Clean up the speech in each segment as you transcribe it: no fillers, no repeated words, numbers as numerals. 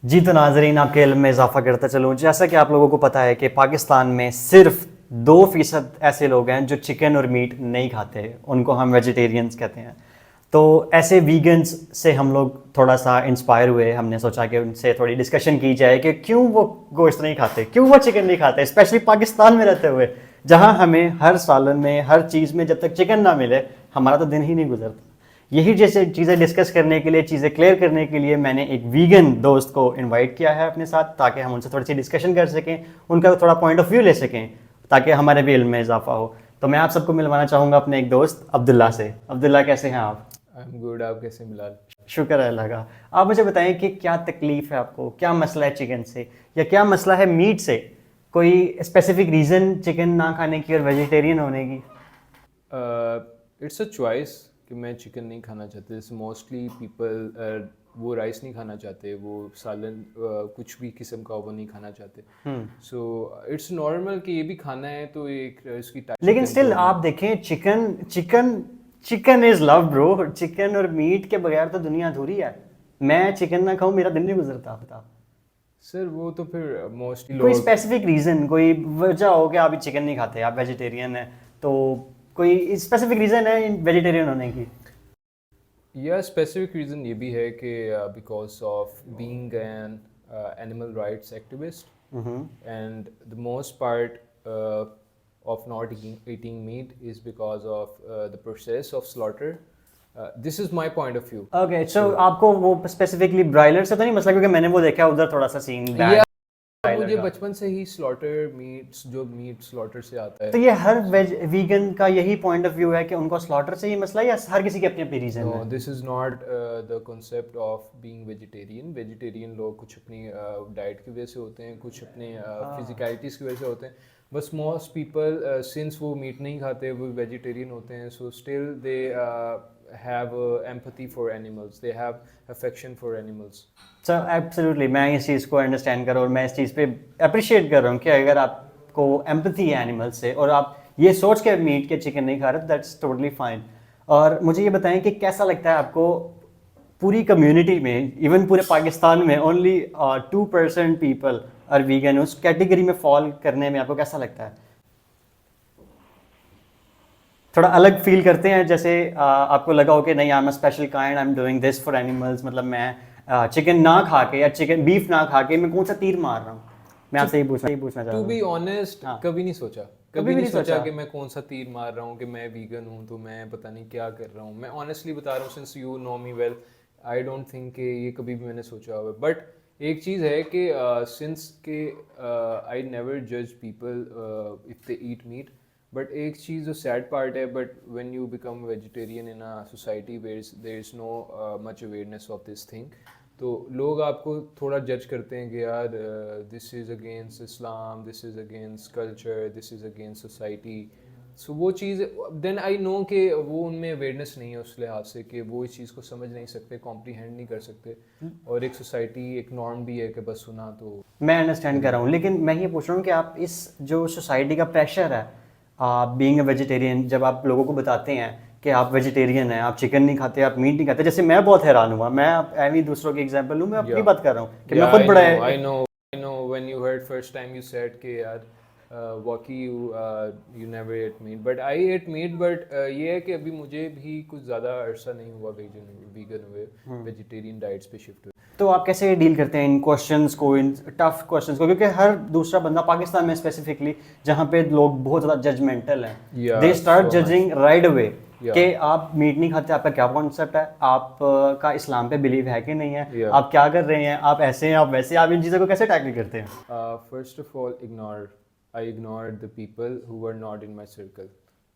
जी तो नाजरीन, आपके इल्म में इजाफा करता चलूँ। जैसा कि आप लोगों को पता है कि पाकिस्तान में सिर्फ 2% ऐसे लोग हैं जो चिकन और मीट नहीं खाते, उनको हम वेजिटेरियंस कहते हैं। तो ऐसे वीगन्स से हम लोग थोड़ा सा इंस्पायर हुए, हमने सोचा कि उनसे थोड़ी डिस्कशन की जाए कि क्यों वो गोश्त नहीं खाते, क्यों वो चिकन नहीं खाते, स्पेशली पाकिस्तान में रहते हुए, जहाँ हमें हर सालन में हर चीज़ में जब तक चिकन ना मिले हमारा तो दिन ही नहीं गुजरता। यही जैसे चीज़ें डिस्कस करने के लिए, चीज़ें क्लियर करने के लिए मैंने एक वीगन दोस्त को इनवाइट किया है अपने साथ, ताकि हम उनसे थोड़ी सी डिस्कशन कर सकें, उनका थोड़ा पॉइंट ऑफ व्यू ले सकें, ताकि हमारे भी इल्म में इजाफा हो। तो मैं आप सबको मिलवाना चाहूँगा अपने एक दोस्त अब्दुल्ला से। अब्दुल्ला, कैसे हैं आप? I am good. आप कैसे मिलाल? शुक्र है अल्लाह का। आप मुझे बताएं कि क्या तकलीफ़ है आपको, क्या मसला है चिकन से, या क्या मसला है मीट से? कोई स्पेसिफिक रीज़न चिकन ना खाने की और वेजिटेरियन होने की? इट्स अ चॉइस कि मैं चिकन नहीं खाना चाहते। जैसे मोस्टली पीपल वो राइस नहीं खाना चाहते, वो सालन कुछ भी किस्म का वो नहीं खाना चाहते। सो इट्स नॉर्मल कि ये भी खाना है तो एक इसकी टाइप लेकिन चिकन स्टिल तो मैं आप देखें, chicken chicken chicken is love bro. Chicken और मीट के बगैर तो दुनिया अधूरी है। मैं चिकन ना खाऊं मेरा दिन नहीं गुजरता, बताओ। सर वो तो फिर मोस्टली कोई लोग स्पेसिफिक रीजन, कोई वजह हो कि आप चिकन नहीं खाते, आप वेजिटेरियन है, तो कोई स्पेसिफिक रीजन है वेजिटेरियन होने की? या स्पेसिफिक रीज़न ये भी है कि because of being an animal rights activist and the most part of not eating meat is because of the process of slaughter. This is my point of view. Okay, so So आपको वो specifically broiler से तो नहीं मसला, क्योंकि मैंने वो देखा उधर थोड़ा सा सीन बैड yeah, ब्रायलर मुझे का। बचपन से ही स्लॉटर मीट्स जो मीट स्लॉटर से आता तो है। ये हर वेज वीगन का यही पॉइंट ऑफ व्यू है कि उनको स्लॉटर से ही मसला है, या हर किसी की अपनी अपनी रीजन नो, है? This is not the concept of being vegetarian. Vegetarian लोग कुछ अपनी डाइट की वजह से होते हैं, कुछ अपने फिजिकलिटीज़ की वजह से होते हैं। बस मोस्ट पीपल सिंस वो मीट नहीं खाते, वो वेजिटेरियन होते हैं, so still they have empathy for animals, they have affection for animals. So absolutely मैं इस चीज़ को अंडरस्टैंड कर रहा हूँ, और मैं इस चीज़ पे अप्रिशिएट कर रहा हूँ कि अगर आपको एम्पथी है एनिमल से और आप ये सोच के मीट के चिकन नहीं खा रहे, दैट्स टोटली फाइन। और मुझे ये बताएं कि कैसा लगता है आपको पूरी कम्युनिटी में, इवन पूरे पाकिस्तान में ओनली 2% पीपल आर वीगन, उस कैटेगरी में फॉल करने में आपको कैसा लगता है? थोड़ा अलग फील करते हैं, जैसे आपको लगा हो कि नहीं, I am a special kind, I am doing this for animals, मतलब मैं चिकन ना खा के या चिकन बीफ ना खा के मैं कौन सा तीर मार रहा हूँ? मैं आपसे यही पूछना चाह टू रहा बी हूँ। ऑनेस्ट हाँ, कभी नहीं सोचा। कभी कभी भी नहीं नहीं सोचा सोचा। कि मैं कौन सा तीर मार रहा हूँ, कि मैं वीगन हूँ तो मैं पता नहीं क्या कर रहा हूँ। मैं ऑनेस्टली बता रहा हूँ, since you know me well, I don't think कि ये कभी भी मैंने सोचा हुआ। बट एक चीज़ है कि सिंस के आई नेवर जज people if they eat meat. But एक चीज़ जो सैड पार्ट है, but when you become vegetarian in a society where there is no much awareness of this thing, तो लोग आपको थोड़ा जज करते हैं कि यार this is against Islam, this is against culture, this is against society. So वो चीज़ देन आई नो कि वो उनमें अवेयरनेस नहीं है उस लिहाज से कि वो इस चीज़ को समझ नहीं सकते, कॉम्प्रीहेंड नहीं कर सकते। और एक सोसाइटी एक नॉर्म भी है कि बस सुना तो मैं अंडरस्टैंड कर रहा हूँ, लेकिन मैं ये पूछ रहा हूँ कि आप इस जो सोसाइटी का प्रेशर है, बीइंग अ वेजिटेरियन, जब आप लोगों को बताते हैं कि आप वेजिटेरियन हैं, आप चिकन नहीं खाते, आप मीट नहीं खाते, जैसे मैं बहुत हैरान हुआ, मैं एवं दूसरों की एग्जांपल लूँ, मैं अपनी या बात कर रहा हूँ कि मैं या खुद बड़ा I know when you heard first time you said कि यार वॉकी you never ate meat, but I ate meat. But ये है कि अभी मुझे भी कुछ ज़्यादा अरसा नहीं हुआ वीगन हुए, वेजिटेरियन डाइट्स पे शिफ्ट हुए। तो आप कैसे डील करते हैं इन क्वेश्चंस को, इन टफ क्वेश्चंस को, क्योंकि हर दूसरा बंदा पाकिस्तान में स्पेसिफिकली, जहाँ पे लोग बहुत ज़्यादा जजमेंटल हैं, दे या start so much. Judging right away या कि आप मीट नहीं खाते, आपका क्या कॉन्सेप्ट है, आप का इस्लाम पे बिलीव है कि नहीं है, या आप क्या कर रहे हैं, आप ऐसे हैं, आप वैसे हैं, आप इन चीज़ों को कैसे टैकल करते हैं? First of all I ignored the people who were not in my circle।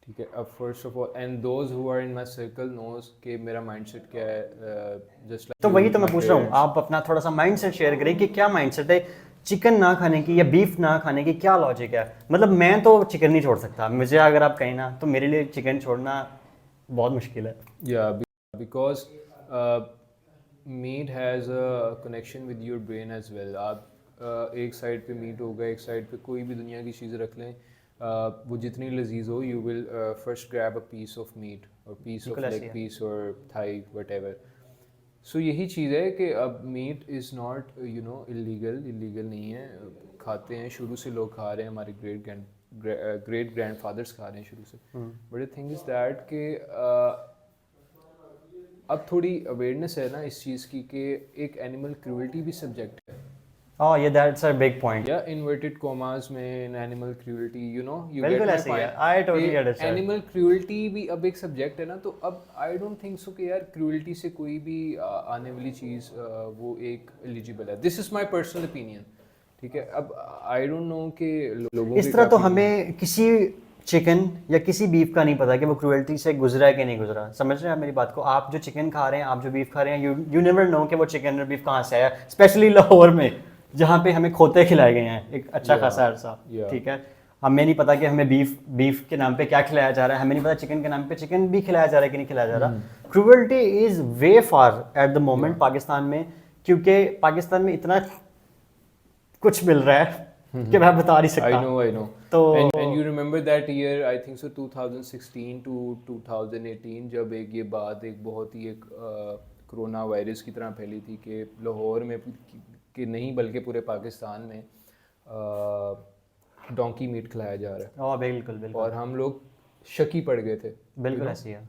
ठीक है, अब first of all and those who are in my circle knows कि मेरा माइंडसेट क्या है। जस्ट तो लाइक वही यू, तो मैं माई पूछ रहा हूँ, पेरेंट्स। आप अपना थोड़ा सा माइंडसेट शेयर करें कि क्या माइंडसेट है चिकन ना खाने की या बीफ ना खाने की, क्या लॉजिक है? मतलब मैं तो चिकन नहीं छोड़ सकता, मुझे अगर आप कहें ना तो मेरे लिए चिकन छोड़ना बहुत मुश्किल है। या because meat has a connection with your brain as well. आप एक साइड पे मीट होगा, एक साइड पे कोई भी दुनिया की चीज़ रख लें, वो जितनी लजीज हो, you will first grab a piece of meat और पीस ऑफ बिल्कुल ऐसे लेग है। पीस और थाई वट एवर। सो यही चीज़ है कि अब meat is not you know illegal नहीं है, खाते हैं, शुरू से लोग खा रहे हैं, हमारे ग्रेट ग्रैंडफादर्स खा रहे हैं शुरू से। But the thing is that कि अब थोड़ी अवेयरनेस है ना इस चीज़ की कि एक एनिमल क्रूअल्टी भी सब्जेक्ट है, Oh, yeah, that's a big point. या इन्वर्टेड कोमास में in animal cruelty, you get बिल्कुल माय ऐसे ही है, point. I totally understand. Animal cruelty भी अब एक सब्जेक्ट है ना, तो अब आई डोंट थिंक सो कि यार क्रूअल्टी से कोई भी आने वाली चीज़ वो एक एलिजिबल है। This is my personal opinion, ठीक है। अब आई डोंट नो कि लोगों इस के तरह क्या तो opinion है। हमें किसी चिकन या किसी बीफ का नहीं पता कि वो क्रूएल्टी से गुजरा है कि नहीं गुजरा। समझ रहे हैं आप मेरी बात को? आप जो चिकन खा रहे हैं, आप जो बीफ खा रहे हैं, यू नेवर नो कि वो चिकन और बीफ कहाँ से आया, स्पेशली लाहौर में जहाँ पे हमें खोते खिलाए गए हैं एक अच्छा Yeah, खासा अरसा। yeah. ठीक है, हमें नहीं पता कि हमें बीफ के नाम पे क्या खिलाया जा रहा है, हमें नहीं पता चिकन के नाम पे चिकन भी खिलाया जा रहा है कि नहीं खिलाया जा रहा। Cruelty is way far at the moment Yeah. Pakistan में, क्योंकि पाकिस्तान में इतना कुछ मिल रहा है कि मैं बता नहीं सकता। I know. तो And you remember that year, I think so 2016 to 2018, जब एक बहुत ही एक कोरोना वायरस की तरह फैली थी कि लाहौर में कि नहीं बल्कि पूरे पाकिस्तान में डोंकी मीट खिलाया जा रहा है, बिल्कुल बिल्कुल और हम लोग शकी पड़ गए थे। बिल्कुल ऐसी है।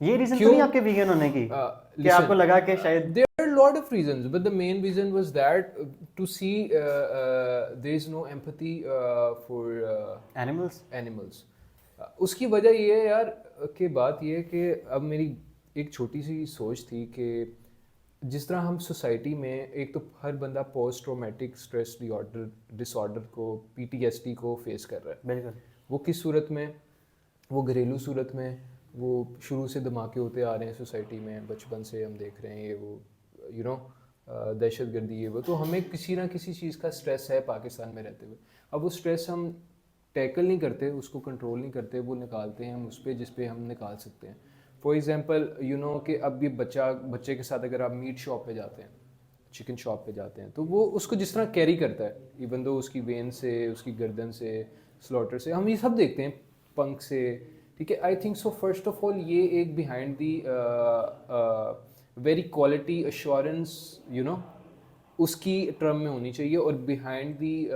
ये रीजन तो क्यों? नहीं आपके वीगन होने की कि listen, आपको लगा कि शायद there are a lot of reasons, but the main reason was that to see there is no empathy for animals animals. उसकी वजह ये है यार कि बात ये है कि अब मेरी एक छोटी सी सोच थी कि जिस तरह हम सोसाइटी में एक तो हर बंदा पोस्ट ट्रॉमेटिक स्ट्रेस डिसऑर्डर को, पीटीएसडी को फेस कर रहा है। बिल्कुल वो किस सूरत में? वो घरेलू सूरत में, वो शुरू से धमाके होते आ रहे हैं सोसाइटी में, बचपन से हम देख रहे हैं ये वो दहशत गर्दी ये वो, तो हमें किसी ना किसी चीज़ का स्ट्रेस है पाकिस्तान में रहते हुए। अब वो स्ट्रेस हम टैकल नहीं करते, उसको कंट्रोल नहीं करते, वो निकालते हैं हम उस पर जिस पे हम निकाल सकते हैं। फॉर एग्जांपल कि अब ये बच्चे के साथ अगर आप मीट शॉप पे जाते हैं, चिकन शॉप पे जाते हैं, तो वो उसको जिस तरह कैरी करता है, इवन दो उसकी वेन से, उसकी गर्दन से, स्लॉटर से, हम ये सब देखते हैं, पंख से, ठीक है। I think so first of all ये एक behind the very quality assurance उसकी टर्म में होनी चाहिए, और behind the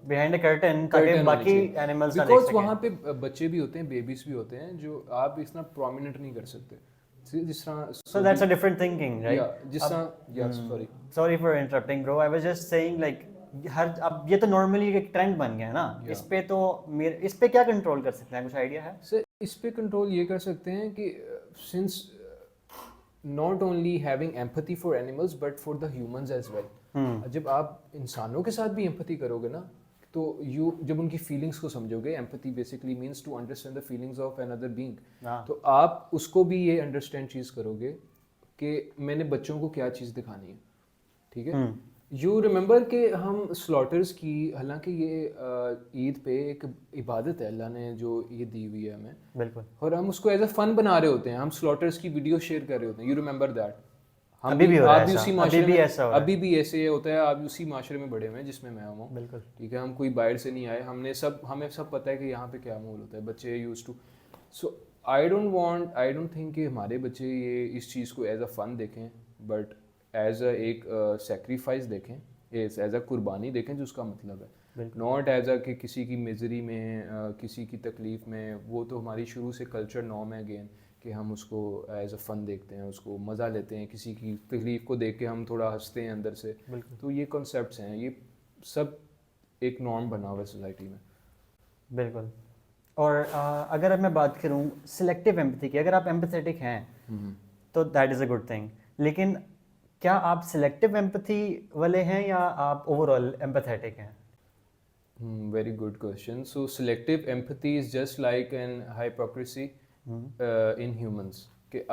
behind the curtain, ताकि बाकी एनिमल्स ना देख बिकॉज सकें। वहाँ पे बच्चे भी होते हैं, बेबीज भी होते हैं, जो आप इस तरह प्रोमिनेंट नहीं कर सकते जिस तरह। So that's a different thinking, या राइट? जिस तरह, sorry sorry for interrupting bro, I was just saying like हर अब ये तो नॉर्मली एक ट्रेंड बन गया है ना। Yeah. इस पे क्या कंट्रोल कर सकते हैं, कुछ आइडिया है? सर इस पे कंट्रोल ये कर सकते हैं कि since not only having empathy for animals but for the humans as well. जब आप इंसानों के साथ भी एम्पैथी करोगे ना, तो जब उनकी फीलिंग्स को समझोगे, empathy basically means to understand the feelings of another being, तो आप उसको भी ये अंडरस्टैंड चीज़ करोगे कि मैंने बच्चों को क्या चीज़ दिखानी है, ठीक है। यू रिमेंबर कि हम स्लॉटर्स की, हालांकि ये ईद पे एक इबादत है, अल्लाह ने जो ये दी हुई है हमें, बिल्कुल। और हम उसको एज अ फन बना रहे होते हैं, हम स्लॉटर्स की वीडियो शेयर कर रहे होते हैं। You remember that? हम अभी भी हो रहा है आप भी ऐसा, उसी अभी माशरे भी में, ऐसा हो रहा है। अभी भी ऐसे होता है, आप भी उसी माशरे में बड़े हुए हैं जिसमें मैं हूँ, बिल्कुल। ठीक है। हम कोई बाहर से नहीं आए, हमें सब पता है कि यहाँ पे क्या माहौल होता है, बच्चे used to. So I don't think कि हमारे बच्चे ये इस चीज़ को एज अ फन देखें, बट एज अ एक सेक्रीफाइस देखें, एज अ कुर्बानी देखें, जो उसका मतलब है, नॉट एज अ कि किसी की मिजरी में, किसी की तकलीफ में। वो तो हमारी शुरू से कल्चर नॉर्म है अगेन, कि हम उसको एज अ फन देखते हैं, उसको मज़ा लेते हैं, किसी की तकलीफ को देख के हम थोड़ा हंसते हैं अंदर से। तो ये कॉन्सेप्ट्स हैं, ये सब एक नॉर्म बना हुआ है सोसाइटी में। बिल्कुल। और अगर मैं बात करूँ सिलेक्टिव एम्पैथी की, अगर आप एम्पैथेटिक हैं तो that is a good thing, लेकिन क्या आप सिलेक्टिव एम्पैथी वाले हैं या आप ओवरऑल एम्पैथेटिक हैं? Very good question. So selective empathy is just like an hypocrisy in humans, कि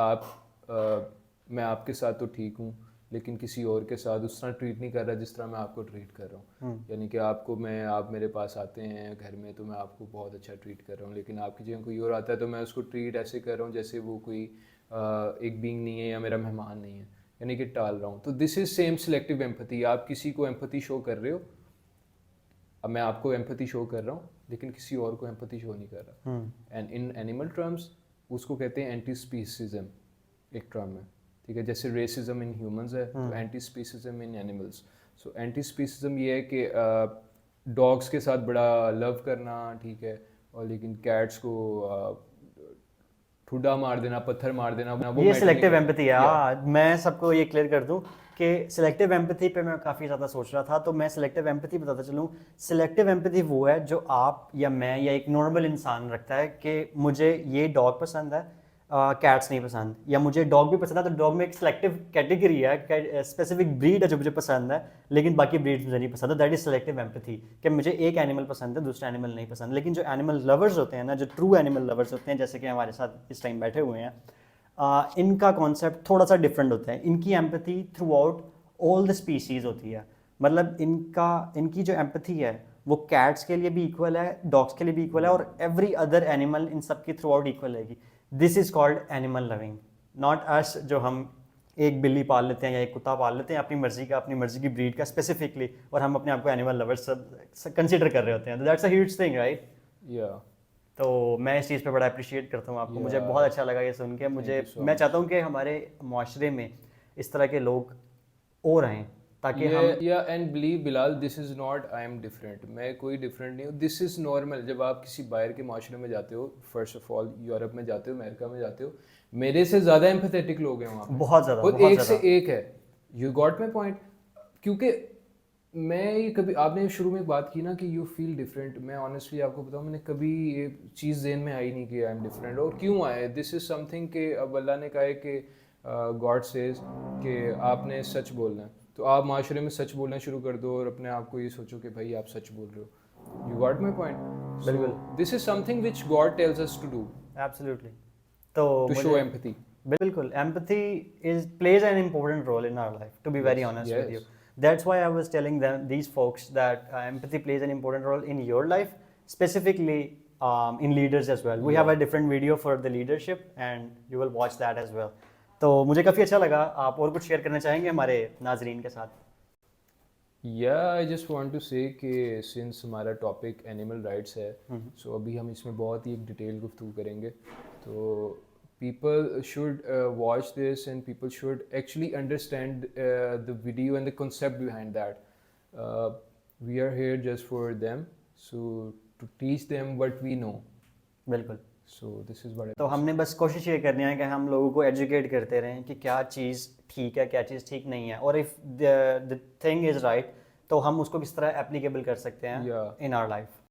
मैं आपके साथ तो ठीक हूँ, लेकिन किसी और के साथ उस तरह ट्रीट नहीं कर रहा जिस तरह मैं आपको ट्रीट कर रहा हूँ। यानी कि आप मेरे पास आते हैं घर में, तो मैं आपको बहुत अच्छा ट्रीट कर रहा हूँ, लेकिन आपकी जगह कोई और आता है तो मैं उसको ट्रीट ऐसे कर रहा हूँ जैसे वो कोई एक बीइंग नहीं है या मेरा मेहमान नहीं है, यानी कि टाल रहा हूँ। तो this is same selective empathy. आप किसी को एम्पैथी शो कर रहे हो, अब मैं आपको एम्पैथी शो कर रहा हूँ लेकिन किसी और को एम्पैथी शो नहीं कर रहा। एंड इन एनिमल टर्म्स उसको कहते हैं एंटी स्पीसीजम, एक टर्म है, ठीक है, जैसे रेसिज्म इन ह्यूमंस है तो एंटी स्पीसिज्म इन एनिमल्स। सो एंटी स्पीसिज्म ये है कि डॉग्स के साथ बड़ा लव करना, ठीक है, और लेकिन कैट्स को ठुड्डा मार देना, पत्थर मार देना, वो ये matter नहीं सिलेक्टिव करता। एम्पैथी है। हाँ, मैं सबको ये क्लियर कर दूं कि सिलेक्टिव एम्पैथी पे मैं काफ़ी ज़्यादा सोच रहा था, तो मैं सिलेक्टिव एम्पैथी बताता चलूँ। सिलेक्टिव एम्पैथी वो है जो आप या मैं या एक नॉर्मल इंसान रखता है कि मुझे ये डॉग पसंद है, कैट्स नहीं पसंद, या मुझे डॉग भी पसंद है तो डॉग में एक सिलेक्टिव कैटेगरी है, स्पेसिफिक ब्रीड है जो मुझे पसंद है, लेकिन बाकी ब्रीड्स मुझे नहीं पसंद है। दैट इज सिलेक्टिव एम्पैथी, कि मुझे एक एनिमल पसंद है, दूसरा एनिमल नहीं पसंद। लेकिन जो एनिमल लवर्स होते हैं ना, जो ट्रू एनिमल लवर्स होते हैं, जैसे कि हमारे साथ इस टाइम बैठे हुए हैं, इनका कॉन्सेप्ट थोड़ा सा डिफरेंट होता है। इनकी empathy through out all the species होती है। मतलब इनकी जो एम्पैथी है वो कैट्स के लिए भी इक्वल है, डॉग्स के लिए भी इक्वल है, और एवरी अदर एनिमल इन सब की थ्रू आउट इक्वल है। This is called animal loving, not us जो हम एक बिल्ली पाल लेते हैं या एक कुत्ता पाल लेते हैं अपनी मर्जी का, अपनी मर्जी की ब्रीड का स्पेसिफिकली, और हम अपने आप को एनिमल लवर्स कंसिडर कर रहे होते हैं। तो that's a huge thing, right? या तो मैं इस चीज़ पे बड़ा अप्रिशिएट करता हूँ आपको। मुझे Yeah. बहुत अच्छा लगा ये सुन के। मुझे you so मैं चाहता हूँ कि हमारे माशरे में इस तरह के लोग और आएँ, ताकि हम या and believe Bilal, this is not I am different, मैं कोई डिफरेंट नहीं हूँ, दिस इज नॉर्मल। जब आप किसी बाहर के माशरे में जाते हो, फर्स्ट ऑफ ऑल यूरोप में जाते हो, अमेरिका में जाते हो, मेरे से ज़्यादा एम्पैथेटिक लोग हैं वहाँ पे, बहुत ज़्यादा, और बहुत एक से ज़्यादा। एक है। You got my point? क्योंकि मैं ये कभी, आपने शुरू में एक बात की ना कि यू फील डिफरेंट, मैं ऑनेस्टली आपको बताऊँ, मैंने कभी ये चीज़ जहन में आई नहीं कि आई एम डिफरेंट। और क्यों आए? दिस इज़ समथिंग कि अब अल्लाह ने कहा है कि गॉड सेज कि आपने सच बोलना है, तो आप माशरे में सच बोलना शुरू कर दो और अपने आप को ये सोचो कि भाई आप सच बोल रहे हो। You got my point? बिल्कुल। This is something which God tells us to do, absolutely. तो टू शो मुझे एम्पैथी। बिल्कुल empathy is plays an important role in our life, to be very honest with you. Yes. That's why I was telling them, these folks, that empathy plays an important role in your life, specifically in leaders as well. We have a different video for the leadership, and you will watch that as well. तो मुझे काफ़ी अच्छा लगा। आप और कुछ share करना चाहेंगे हमारे नाजरीन के साथ? आई जस्ट वांट टू से कि सिंस हमारा टॉपिक एनिमल राइट्स है, सो अभी हम इसमें बहुत ही एक डिटेल गुफ्तगू करेंगे। तो people should watch this, and people should actually understand the video and the concept behind that. We are here just for them, so to teach them what we know. बिल्कुल। So this is what तो हमने बस कोशिश ये करनी है कि हम लोगों को एजुकेट करते रहें कि क्या चीज़ ठीक है, क्या चीज़ ठीक नहीं है, और if the thing is right तो हम उसको किस तरह एप्लीकेबल कर सकते हैं Yeah. In our life.